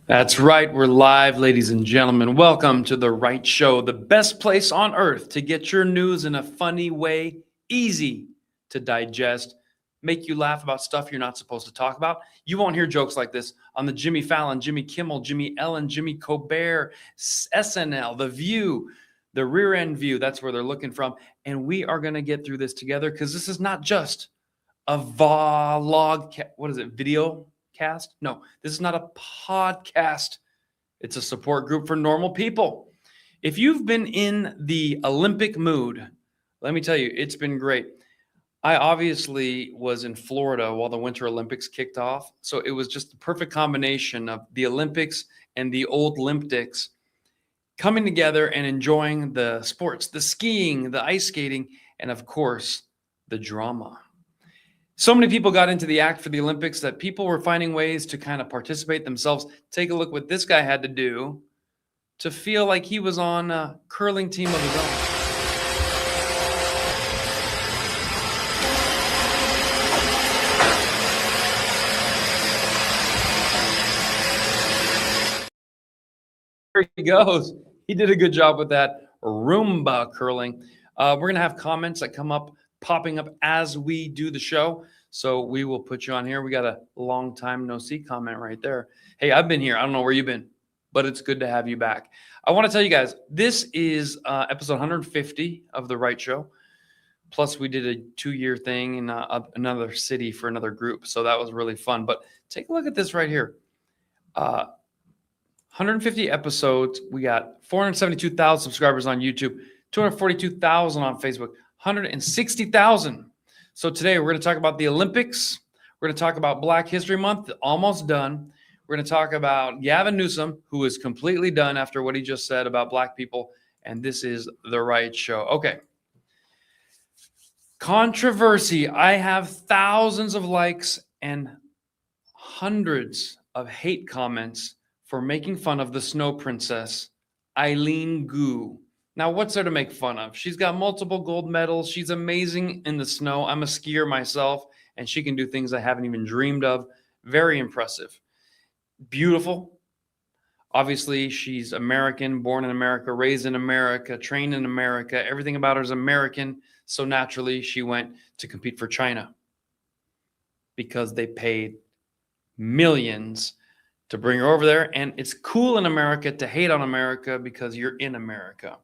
That's right. We're live, ladies and gentlemen. Welcome to The Right Show, the best place on earth to get your news in a funny way, easy to digest, make you laugh about stuff you're not supposed to talk about. You won't hear jokes like this on the Jimmy Fallon, Jimmy Kimmel, Jimmy Ellen, Jimmy Colbert, SNL, The View, the rear end view. That's where they're looking from. And we are going to get through this together because this is not just a vlog. What is it? Video cast? No, this is not a podcast. It's a support group for normal people. If you've been in the Olympic mood, let me tell you, it's been great. I obviously was in Florida while the Winter Olympics kicked off. So it was just the perfect combination of the Olympics and the old Olympics coming together and enjoying the sports, the skiing, the ice skating, and of course, the drama. So many people got into the act for the Olympics that people were finding ways to kind of participate themselves. Take a look what this guy had to do to feel like he was on a curling team of his own. There he goes. He did a good job with that Roomba curling. We're going to have comments that come up, popping up as we do the show. So we will put you on here. We got a long time no see comment right there. Hey, I've been here. I don't know where you've been, but it's good to have you back. I want to tell you guys, this is episode 150 of The Right Show. Plus, we did a 2-year thing in another city for another group. So that was really fun. But take a look at this right here. 150 episodes. We got 472,000 subscribers on YouTube, 242,000 on Facebook, 160,000. So today we're going to talk about the Olympics. We're going to talk about Black History Month, almost done. We're going to talk about Gavin Newsom, who is completely done after what he just said about Black people. And this is The Right Show. Okay. Controversy. I have thousands of likes and hundreds of hate comments for making fun of the snow princess, Eileen Gu. Now, what's there to make fun of? She's got multiple gold medals. She's amazing in the snow. I'm a skier myself, and she can do things I haven't even dreamed of. Very impressive. Beautiful. Obviously, she's American, born in America, raised in America, trained in America. Everything about her is American. So naturally, she went to compete for China because they paid millions to bring her over there. And it's cool in America to hate on America because you're in America.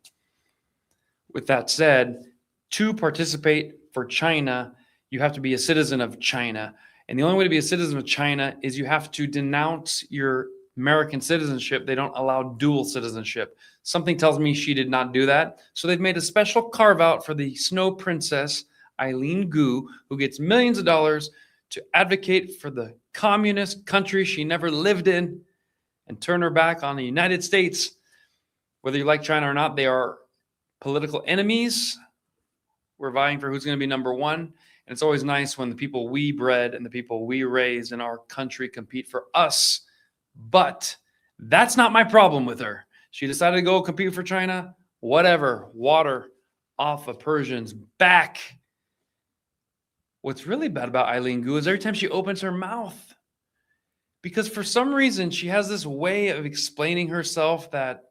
With that said, to participate for China, you have to be a citizen of China. And the only way to be a citizen of China is you have to denounce your American citizenship. They don't allow dual citizenship. Something tells me she did not do that. So they've made a special carve out for the snow princess, Eileen Gu, who gets millions of dollars to advocate for the communist country she never lived in and turn her back on the United States. Whether you like China or not, they are political enemies. We're vying for who's going to be number one. And it's always nice when the people we bred and the people we raised in our country compete for us. But that's not my problem with her. She decided to go compete for China. Whatever. Water off a Persian's back. What's really bad about Eileen Gu is every time she opens her mouth, because for some reason she has this way of explaining herself that,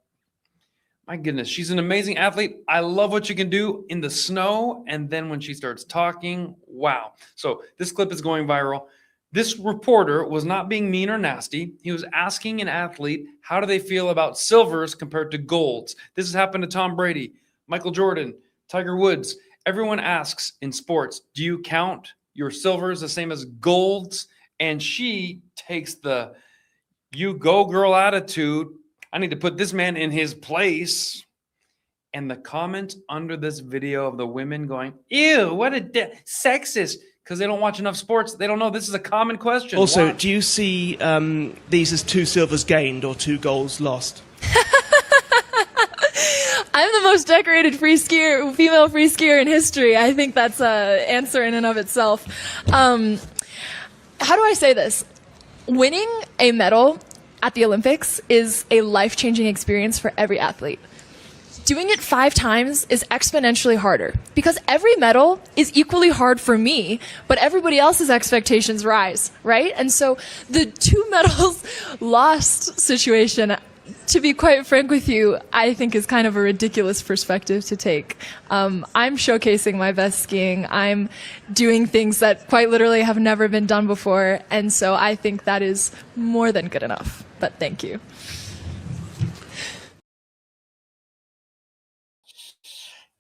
my goodness, she's an amazing athlete. I love what she can do in the snow. And then when she starts talking, wow. So this clip is going viral. This reporter was not being mean or nasty. He was asking an athlete, how do they feel about silvers compared to golds? This has happened to Tom Brady, Michael Jordan, Tiger Woods. Everyone asks in sports, do you count your silvers the same as golds? And she takes the you go girl attitude. I need to put this man in his place. And the comments under this video of the women going, ew, what a sexist, because they don't watch enough sports. They don't know this is a common question. Also, do you see these as 2 silvers gained or 2 golds lost? I'm the most decorated female free skier in history. I think that's an answer in and of itself. How do I say this? Winning a medal at the Olympics is a life-changing experience for every athlete. doing it 5 times is exponentially harder because every medal is equally hard for me, but everybody else's expectations rise, right? And so the 2 medals lost situation, to be quite frank with you, I think is kind of a ridiculous perspective to take. I'm showcasing my best skiing. I'm doing things that quite literally have never been done before. And so I think that is more than good enough. But thank you.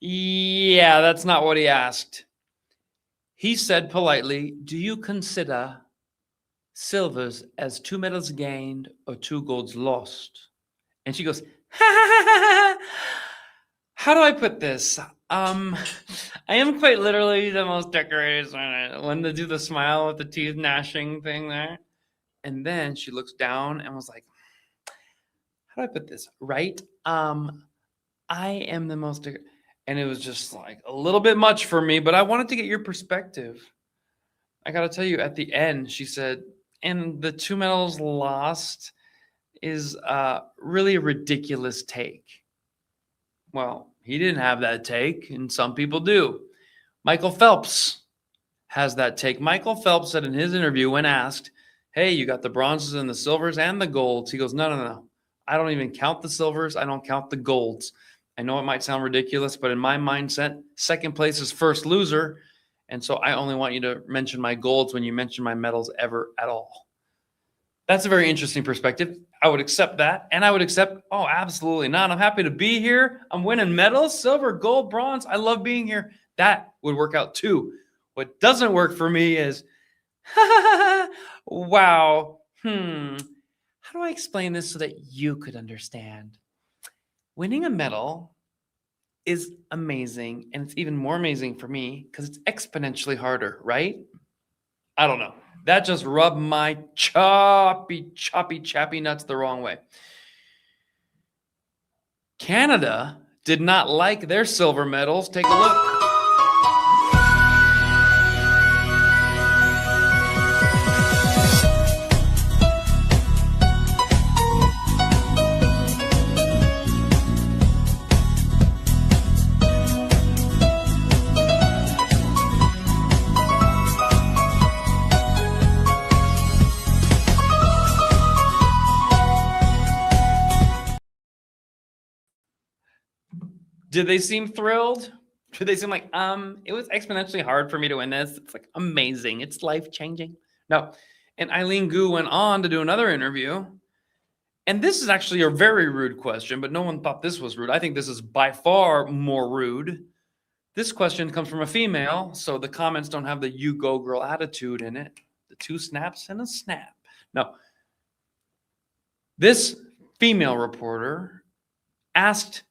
Yeah, that's not what he asked. He said politely, do you consider silvers as 2 medals gained or 2 golds lost? And she goes, how do I put this? I am quite literally the most decorated when they do the smile with the teeth gnashing thing there. And then she looks down and was like, how do I put this? Right? I am the most decorated. And it was just like a little bit much for me, but I wanted to get your perspective. I got to tell you, at the end, she said, and the 2 medals lost is really a ridiculous take. Well, he didn't have that take, and some people do. Michael Phelps has that take. Michael Phelps said in his interview when asked, hey, you got the bronzes and the silvers and the golds. He goes, no. I don't even count the silvers. I don't count the golds. I know it might sound ridiculous, but in my mindset, second place is first loser. And so I only want you to mention my golds when you mention my medals ever at all. That's a very interesting perspective. I would accept that. And I would accept, oh, absolutely not. I'm happy to be here. I'm winning medals, silver, gold, bronze. I love being here. That would work out too. What doesn't work for me is, wow. How do I explain this so that you could understand? Winning a medal is amazing, and it's even more amazing for me because it's exponentially harder, right? I don't know. That just rubbed my choppy nuts the wrong way. Canada did not like their silver medals. Take a look. Did they seem thrilled? Did they seem like, it was exponentially hard for me to win this? It's like amazing. It's life-changing. No. And Eileen Gu went on to do another interview. And this is actually a very rude question, but no one thought this was rude. I think this is by far more rude. This question comes from a female, so the comments don't have the you go girl attitude in it. The 2 snaps and a snap. No. This female reporter asked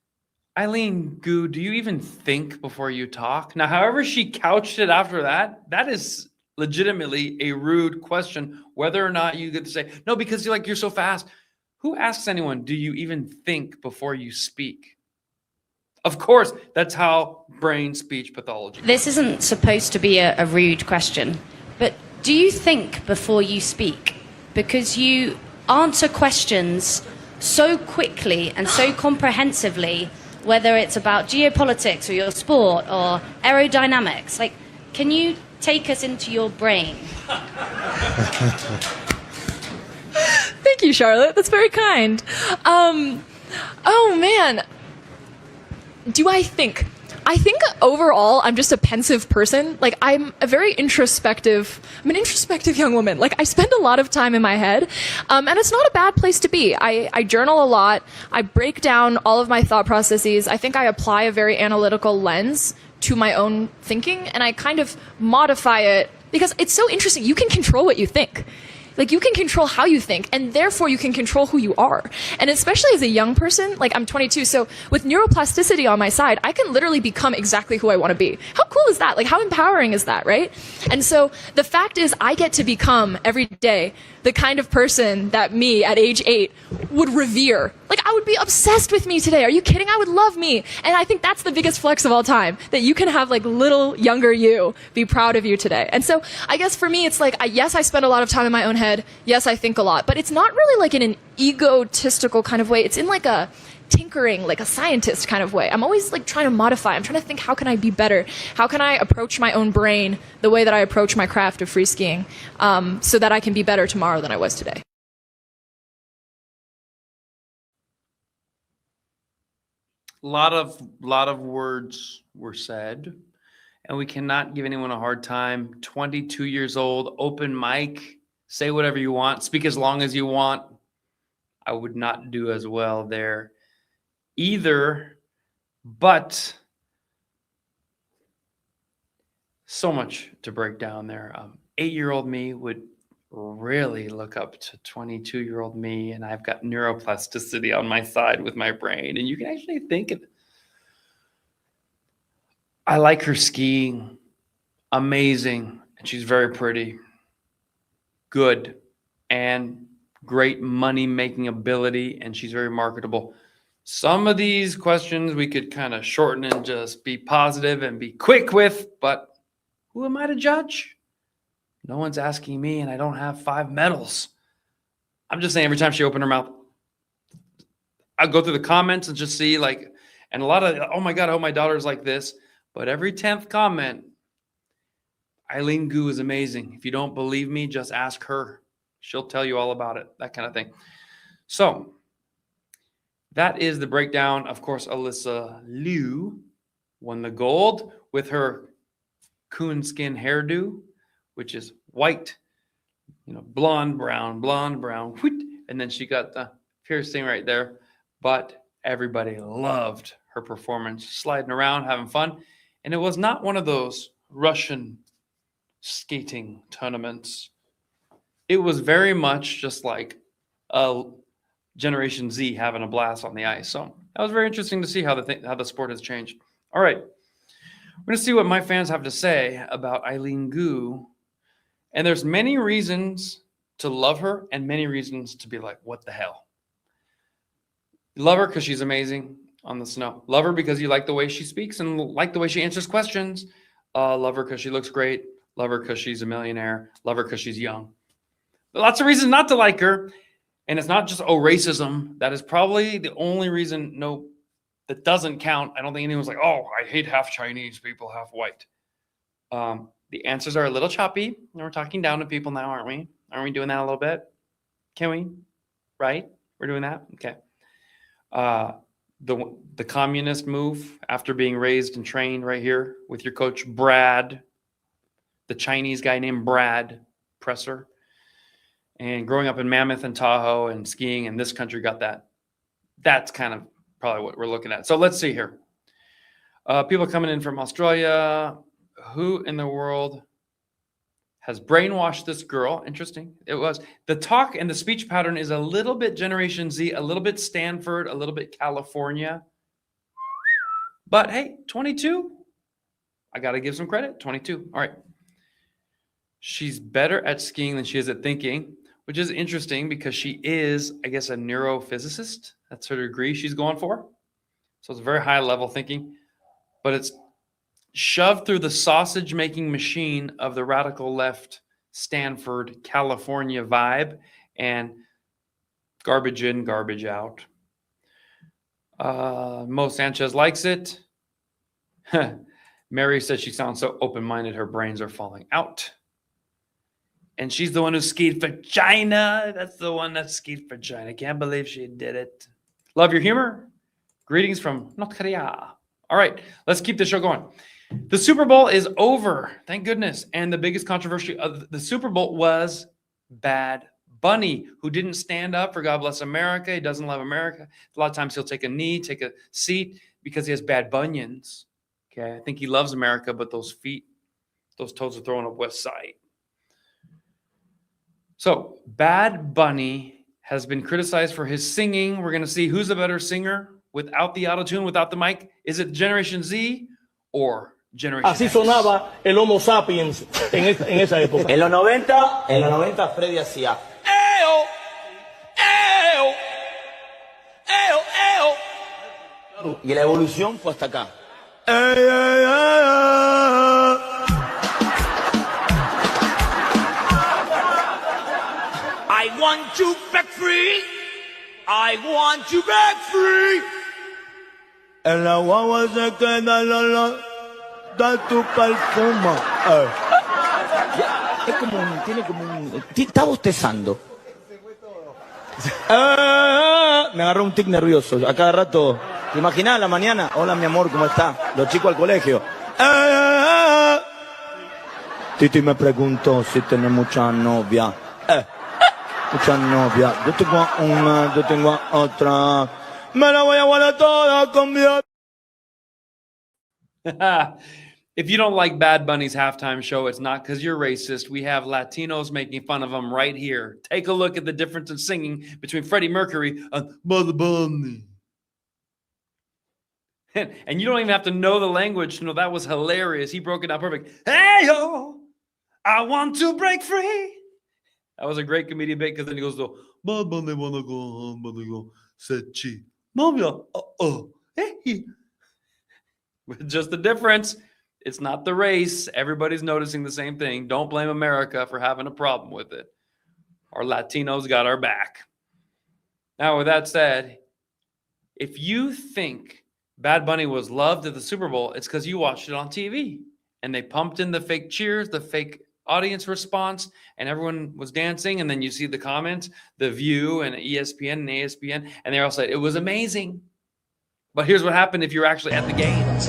Eileen Gu, do you even think before you talk? Now, however she couched it after that, that is legitimately a rude question, whether or not you get to say, no, because you're so fast. Who asks anyone, do you even think before you speak? Of course, that's how brain speech pathology. This isn't supposed to be a rude question, but do you think before you speak? Because you answer questions so quickly and so comprehensively, whether it's about geopolitics or your sport or aerodynamics. Like, can you take us into your brain? Thank you, Charlotte. That's very kind. Oh, man. Do I think? I think overall, I'm just a pensive person. Like, I'm an introspective young woman. Like, I spend a lot of time in my head, and it's not a bad place to be. I journal a lot. I break down all of my thought processes. I think I apply a very analytical lens to my own thinking, and I kind of modify it because it's so interesting. You can control what you think. Like, you can control how you think, and therefore you can control who you are. And especially as a young person, like I'm 22, so with neuroplasticity on my side, I can literally become exactly who I want to be. How cool is that? Like, how empowering is that, right? And so the fact is, I get to become every day the kind of person that me at age 8 would revere. Like, I would be obsessed with me today. Are you kidding? I would love me. And I think that's the biggest flex of all time, that you can have like little younger you be proud of you today. And so I guess for me, it's like, yes, I spend a lot of time in my own head. Yes, I think a lot, but it's not really like in an egotistical kind of way. It's in like a tinker tinkering, like a scientist kind of way. I'm always like trying to modify. I'm trying to think, how can I be better? How can I approach my own brain the way that I approach my craft of free skiing, so that I can be better tomorrow than I was today? A lot of words were said, and we cannot give anyone a hard time. 22 years old, open mic, say whatever you want, speak as long as you want. I would not do as well there either, but so much to break down there. 8-year-old me would really look up to 22-year-old me, and I've got neuroplasticity on my side with my brain, and you can actually think of it. I like her skiing, amazing, and she's very pretty, good, and great money-making ability, and she's very marketable. Some of these questions we could kind of shorten and just be positive and be quick with, but who am I to judge? No one's asking me, and I don't have 5 medals. I'm just saying, every time she opened her mouth, I go through the comments and just see like, and a lot of, oh my God, I hope my daughter's like this. But every 10th comment, Eileen Gu is amazing. If you don't believe me, just ask her. She'll tell you all about it, that kind of thing. So that is the breakdown. Of course, Alyssa Liu won the gold with her coonskin hairdo, which is white, blonde, brown, and then she got the piercing right there. But everybody loved her performance, sliding around, having fun. And it was not one of those Russian skating tournaments. It was very much just like a Generation Z having a blast on the ice. So that was very interesting to see how the sport has changed. All right. We're going to see what my fans have to say about Eileen Gu. And there's many reasons to love her and many reasons to be like, what the hell? Love her because she's amazing on the snow. Love her because you like the way she speaks and like the way she answers questions. Love her because she looks great. Love her because she's a millionaire. Love her because she's young. Lots of reasons not to like her. And it's not just, racism. That is probably the only reason, that doesn't count. I don't think anyone's like, oh, I hate half Chinese people, half white. The answers are a little choppy. And we're talking down to people now, aren't we? Aren't we doing that a little bit? Can we? Right? We're doing that? Okay. The communist move after being raised and trained right here with your coach, Brad, the Chinese guy named Brad Presser, and growing up in Mammoth and Tahoe and skiing in this country got that. That's kind of probably what we're looking at. So let's see here. People coming in from Australia. Who in the world has brainwashed this girl? Interesting. It was. The talk and the speech pattern is a little bit Generation Z, a little bit Stanford, a little bit California. But hey, 22. I got to give some credit. 22. All right. She's better at skiing than she is at thinking, which is interesting because she is, I guess, a neurophysicist. That's her degree she's going for. So it's very high level thinking, but it's shoved through the sausage making machine of the radical left Stanford, California vibe, and garbage in, garbage out. Mo Sanchez likes it. Mary says she sounds so open-minded, her brains are falling out. And she's the one who skied for China. That's the one that skied for China. Can't believe she did it. Love your humor. Greetings from North Korea. All right, let's keep the show going. The Super Bowl is over, thank goodness. And the biggest controversy of the Super Bowl was Bad Bunny, who didn't stand up for God Bless America. He doesn't love America. A lot of times he'll take a knee, take a seat because he has bad bunions. Okay, I think he loves America, but those feet, those toes are throwing up West Side. So Bad Bunny has been criticized for his singing. We're going to see who's a better singer without the autotune, without the mic. Is it Generation Z or Generation Así X? sonaba el Homo sapiens en esa época. En los 90 Freddy hacía eo, eo, eo, eo. Y la evolución fue hasta acá. I want you back free. I want you back free. En la guagua se queda el olor de tu perfume. Es como tiene como un... Está bostezando. Me agarró un tic nervioso. A cada rato... ¿Te imaginas a la mañana? Hola, mi amor, ¿cómo está? Los chicos al colegio. Titi me preguntó si tiene mucha novia. Mucha novia. Yo tengo una, yo tengo otra. Me la voy a guardar toda conmigo. If you don't like Bad Bunny's halftime show, it's not because you're racist. We have Latinos making fun of him right here. Take a look at the difference in singing between Freddie Mercury and Bad Bunny. And you don't even have to know the language to know that was hilarious. He broke it down perfect. Hey, yo, I want to break free. That was a great comedian bit because then he goes to Bad Bunny wanna go home, but they go said chi. Novia, hey. With just the difference, it's not the race. Everybody's noticing the same thing. Don't blame America for having a problem with it. Our Latinos got our back. Now, with that said, if you think Bad Bunny was loved at the Super Bowl, it's because you watched it on TV. And they pumped in the fake cheers, the fake audience response, and everyone was dancing. And then you see the comments, The View and ESPN, and they all said, it was amazing. But here's what happened if you're actually at the game.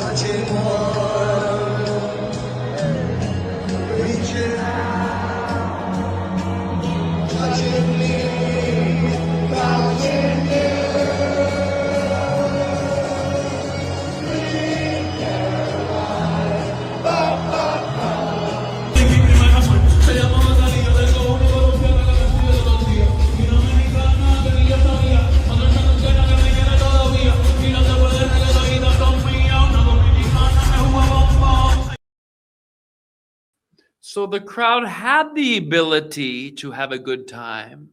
So the crowd had the ability to have a good time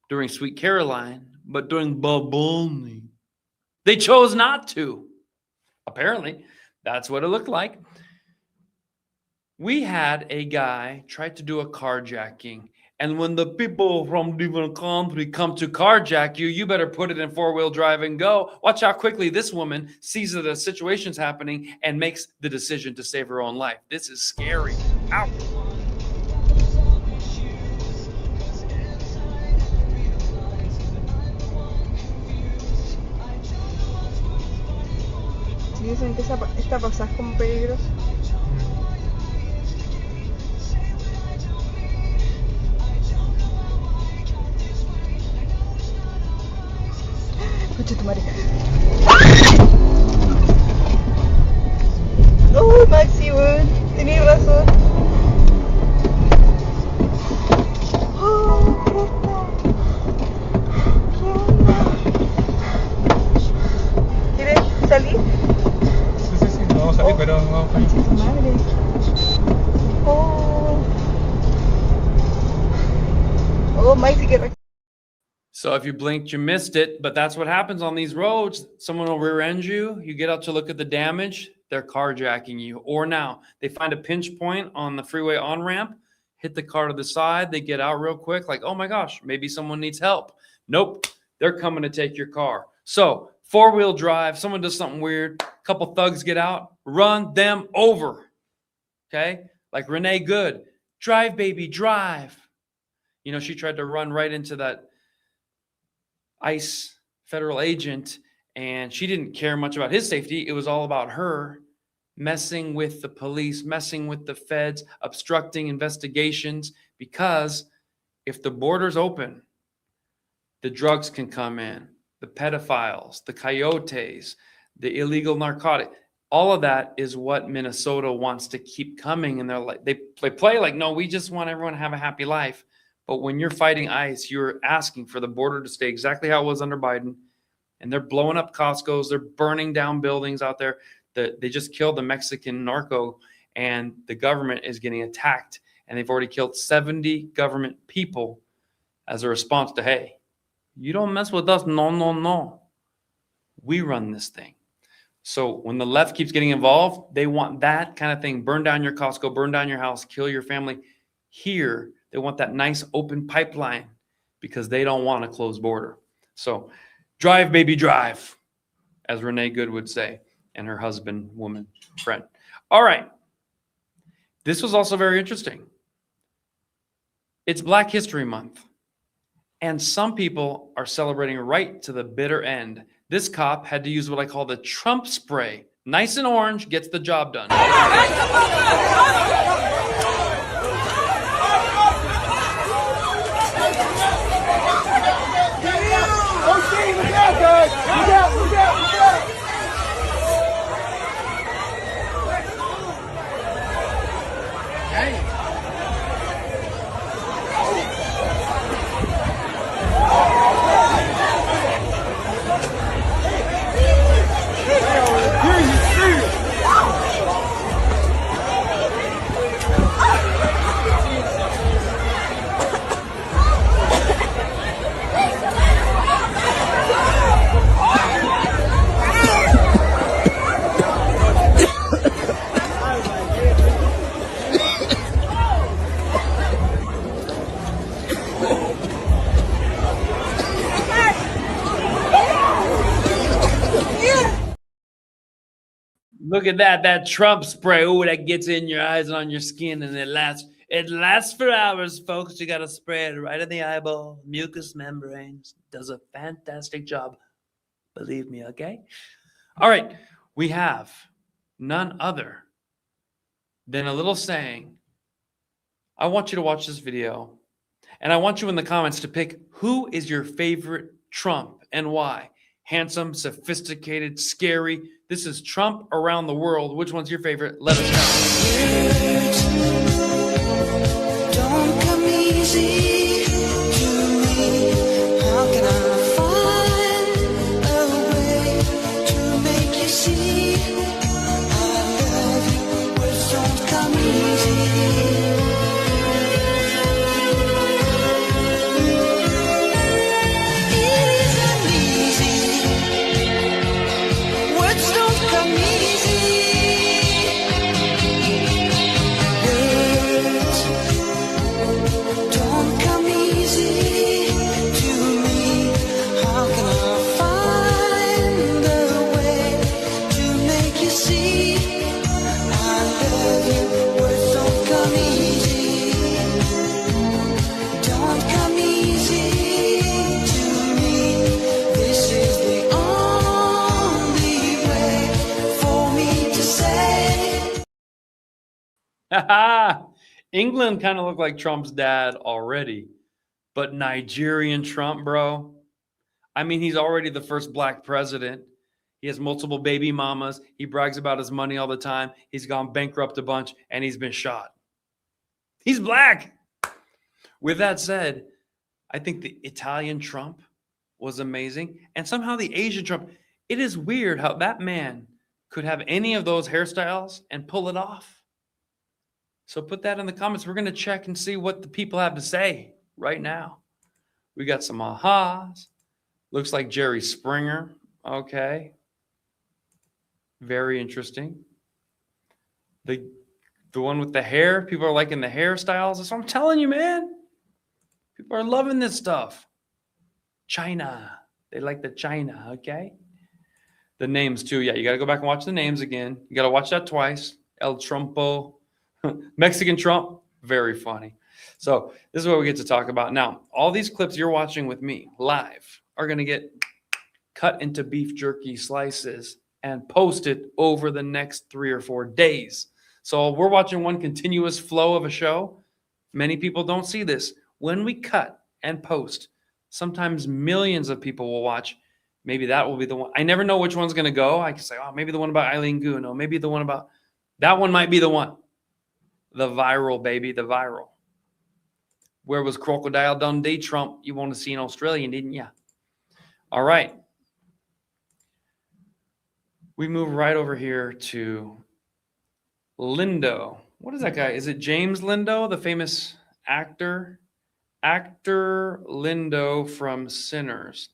during Sweet Caroline, but during Bad Bunny, they chose not to. Apparently, that's what it looked like. We had a guy try to do a carjacking. And when the people from different country come to carjack you, you better put it in four-wheel drive and go. Watch how quickly this woman sees that the situation's happening and makes the decision to save her own life. This is scary. Ow. Si dicen que esta pasada es como peligrosa. Escucha tu marica. Oh, Maxi, weón. Tenías razón. Oh, puta. ¿Qué onda? ¿Quieres salir? Sí, no vamos a salir, pero vamos a salir. Madre. Oh. Oh, Maxi, que So if you blinked, you missed it, but that's what happens on these roads. Someone will rear end you. You get out to look at the damage. They're carjacking you. Or now they find a pinch point on the freeway on-ramp, hit the car to the side. They get out real quick like, oh my gosh, maybe someone needs help. Nope, they're coming to take your car. So four-wheel drive, someone does something weird, a couple thugs get out, run them over. Okay? Like Renee Good, drive, baby, drive. You know, she tried to run right into that ICE federal agent, and she didn't care much about his safety. It was all about her messing with the police, messing with the feds, obstructing investigations, because if the border's open, the drugs can come in, the pedophiles, the coyotes, the illegal narcotic. All of that is what Minnesota wants to keep coming. And they're like, they play like, no, we just want everyone to have a happy life. But when you're fighting ICE, you're asking for the border to stay exactly how it was under Biden. And they're blowing up Costco's. They're burning down buildings out there. They just killed the Mexican narco, and the government is getting attacked. And they've already killed 70 government people as a response to, hey, you don't mess with us. No, no, no. We run this thing. So when the left keeps getting involved, they want that kind of thing. Burn down your Costco, burn down your house, kill your family. Here, they want that nice open pipeline because they don't want a closed border. So drive, baby, drive. as Renee Good would say, and her husband, woman, friend. All right. This was also very interesting. It's Black History Month, and some people are celebrating right to the bitter end. This cop had to use what I call the Trump spray. Nice and orange, gets the job done. Look at that Trump spray. Oh, that gets in your eyes and on your skin, and it lasts for hours, folks. You got to spray it right in the eyeball, mucous membranes. Does a fantastic job. Believe me, okay? All right, we have none other than a little saying. I want you to watch this video, and I want you in the comments to pick who is your favorite Trump and why. Handsome, sophisticated, scary. This is Trump around the world. Which one's your favorite? Let us know. Don't come easy to me. How can I find a way to make you see I love you? Words don't come easy. England kind of looked like Trump's dad already, but Nigerian Trump, bro. I mean, he's already the first black president. He has multiple baby mamas. He brags about his money all the time. He's gone bankrupt a bunch, and he's been shot. He's black. With that said, I think the Italian Trump was amazing. And somehow the Asian Trump, it is weird how that man could have any of those hairstyles and pull it off. So put that in the comments. We're going to check and see what the people have to say right now. We got some ahas. Looks like Jerry Springer. Okay. Very interesting. The one with the hair. People are liking the hairstyles. That's what I'm telling you, man. People are loving this stuff. China. They like the China, okay? The names too. Yeah, you got to go back and watch the names again. You got to watch that twice. El Trumpo. Mexican Trump, very funny. So this is what we get to talk about. Now, all these clips you're watching with me live are going to get cut into beef jerky slices and posted over the next 3 or 4 days. So we're watching one continuous flow of a show. Many people don't see this. When we cut and post, sometimes millions of people will watch. Maybe that will be the one. I never know which one's going to go. I can say, oh, maybe the one about Eileen Gu. No, maybe the one about that one might be the one. The viral, baby, the viral. Where was Crocodile Dundee Trump? You want to see an Australian, didn't you? All right. We move right over here to Lindo. What is that guy? Is it James Lindo, the famous actor? Actor Lindo from Sinners.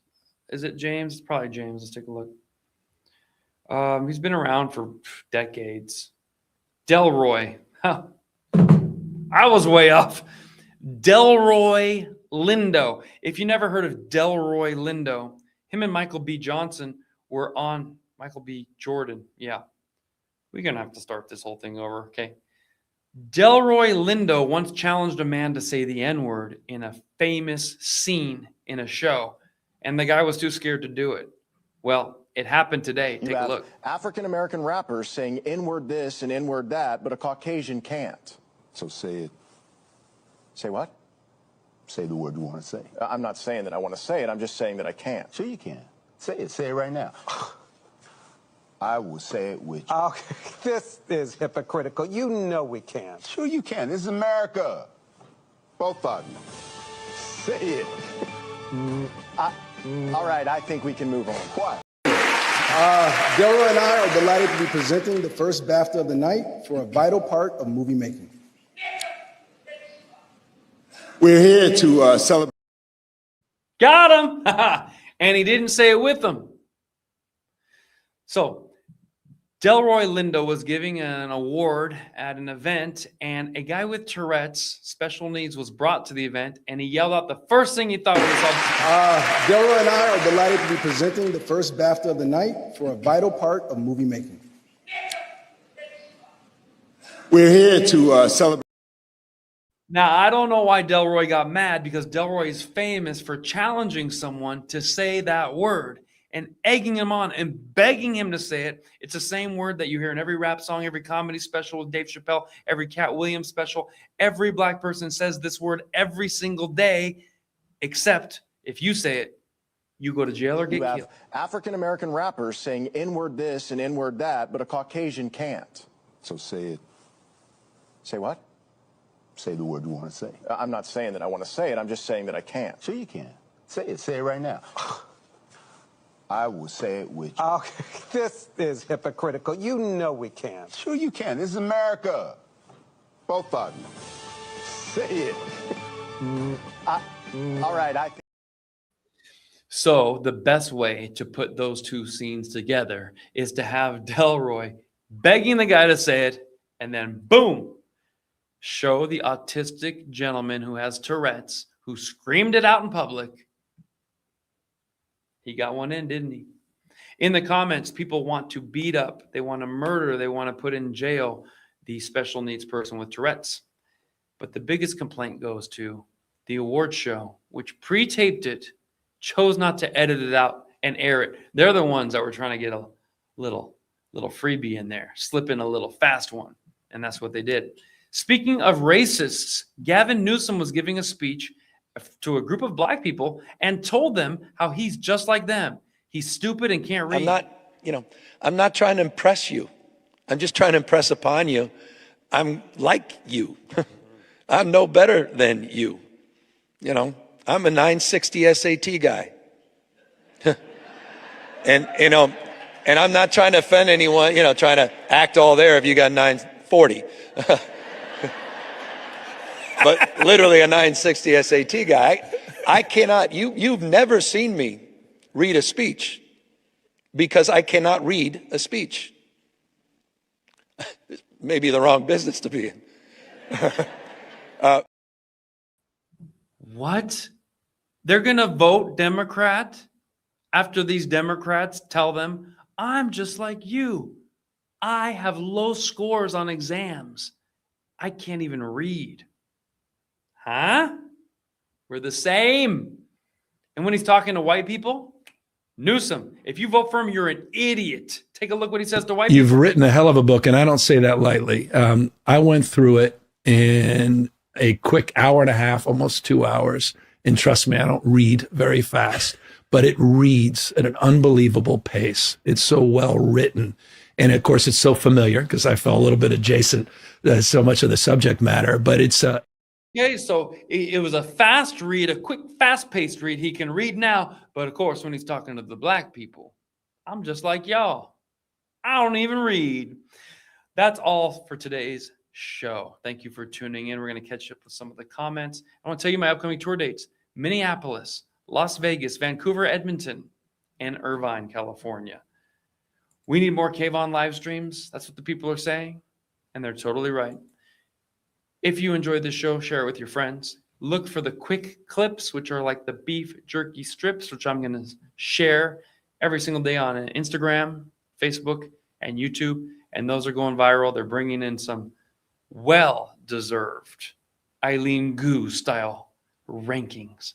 Is it James? It's probably James. Let's take a look. He's been around for decades. Delroy. Huh. I was way off. Delroy Lindo. If you never heard of Delroy Lindo, him and Michael B. Johnson were on Michael B. Jordan. Yeah. We're going to have to start this whole thing over. Okay. Delroy Lindo once challenged a man to say the N-word in a famous scene in a show, and the guy was too scared to do it. Well, it happened today. Take a look. African-American rappers saying N-word this and N-word that, but a Caucasian can't. So say it. Say what? Say the word you want to say. I'm not saying that I want to say it. I'm just saying that I can't. Sure you can. Say it. Say it right now. I will say it with you. Okay, this is hypocritical. You know we can't. Sure you can. This is America. Both of you. Say it. All right, I think we can move on. What? Delroy and I are delighted to be presenting the first BAFTA of the night for a vital part of movie making. We're here to celebrate. Got him. And he didn't say it with them. So Delroy Lindo was giving an award at an event, and a guy with Tourette's special needs was brought to the event, and he yelled out the first thing he thought was Delroy and I are delighted to be presenting the first BAFTA of the night for a vital part of movie making. We're here to celebrate. Now, I don't know why Delroy got mad, because Delroy is famous for challenging someone to say that word and egging him on and begging him to say it. It's the same word that you hear in every rap song, every comedy special with Dave Chappelle, every Cat Williams special. Every black person says this word every single day, except if you say it, you go to jail or get killed. African-American rappers saying N-word this and N-word that, but a Caucasian can't. So say it. Say what? Say the word you want to say. I'm not saying that I want to say it. I'm just saying that I can't. Sure you can. Say it. Say it right now. I will say it with you. Okay, this is hypocritical. You know we can't. Sure you can. This is America. Both of you. Say it. All right, I think. So the best way to put those two scenes together is to have Delroy begging the guy to say it, and then boom, show the autistic gentleman who has Tourette's, who screamed it out in public. He got one in, didn't he? In the comments, people want to beat up, they want to murder, they want to put in jail the special needs person with Tourette's. But the biggest complaint goes to the award show, which pre-taped it, chose not to edit it out and air it. They're the ones that were trying to get a little freebie in there, slip in a little fast one. And that's what they did. Speaking of racists, Gavin Newsom was giving a speech to a group of black people and told them how he's just like them. He's stupid and can't read. I'm not trying to impress you. I'm just trying to impress upon you. I'm like you. I'm no better than you. I'm a 960 SAT guy. and I'm not trying to offend anyone, trying to act all there if you got 940. But literally a 960 SAT guy. I cannot, you've never seen me read a speech because I cannot read a speech. Maybe the wrong business to be in. What? They're going to vote Democrat after these Democrats tell them, I'm just like you. I have low scores on exams. I can't even read. Huh? We're the same. And when he's talking to white people, Newsom, if you vote for him, you're an idiot. Take a look what he says to white people. You've written a hell of a book, and I don't say that lightly. I went through it in a quick hour and a half, almost 2 hours. And trust me, I don't read very fast, but it reads at an unbelievable pace. It's so well written. And of course, it's so familiar because I felt a little bit adjacent to so much of the subject matter, but it's okay, so it was a fast read, a quick, fast-paced read. He can read now, but of course, when he's talking to the black people, I'm just like y'all. I don't even read. That's all for today's show. Thank you for tuning in. We're going to catch up with some of the comments. I want to tell you my upcoming tour dates: Minneapolis, Las Vegas, Vancouver, Edmonton, and Irvine, California. We need more Kayvon live streams. That's what the people are saying, and they're totally right. If you enjoyed this show, share it with your friends. Look for the quick clips, which are like the beef jerky strips, which I'm going to share every single day on Instagram, Facebook and YouTube, and those are going viral. They're bringing in some well-deserved Eileen Gu style rankings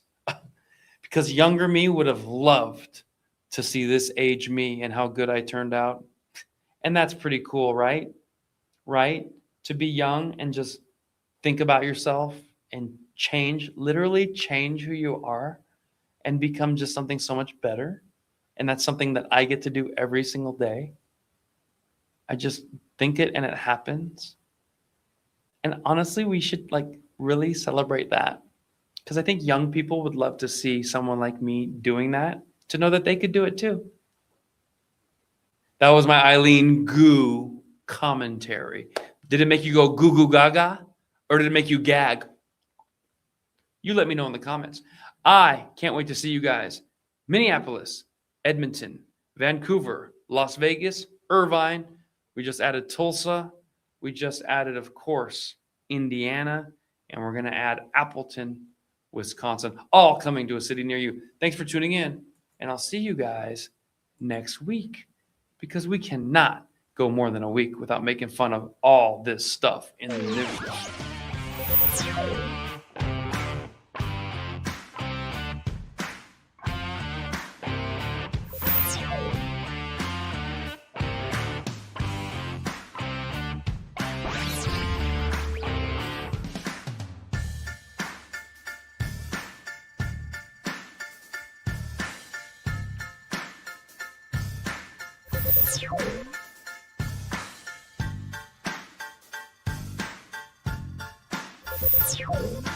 because younger me would have loved to see this age me and how good I turned out. And that's pretty cool, right? Right? To be young and just think about yourself and change, literally change who you are and become just something so much better. And that's something that I get to do every single day. I just think it and it happens. And honestly, we should like really celebrate that. Because I think young people would love to see someone like me doing that, to know that they could do it too. That was my Eileen Gu commentary. Did it make you go goo goo gaga? Or did it make you gag? You let me know in the comments. I can't wait to see you guys. Minneapolis, Edmonton, Vancouver, Las Vegas, Irvine. We just added Tulsa. We just added, of course, Indiana. And we're going to add Appleton, Wisconsin, all coming to a city near you. Thanks for tuning in. And I'll see you guys next week, because we cannot go more than a week without making fun of all this stuff in the news. Thank you.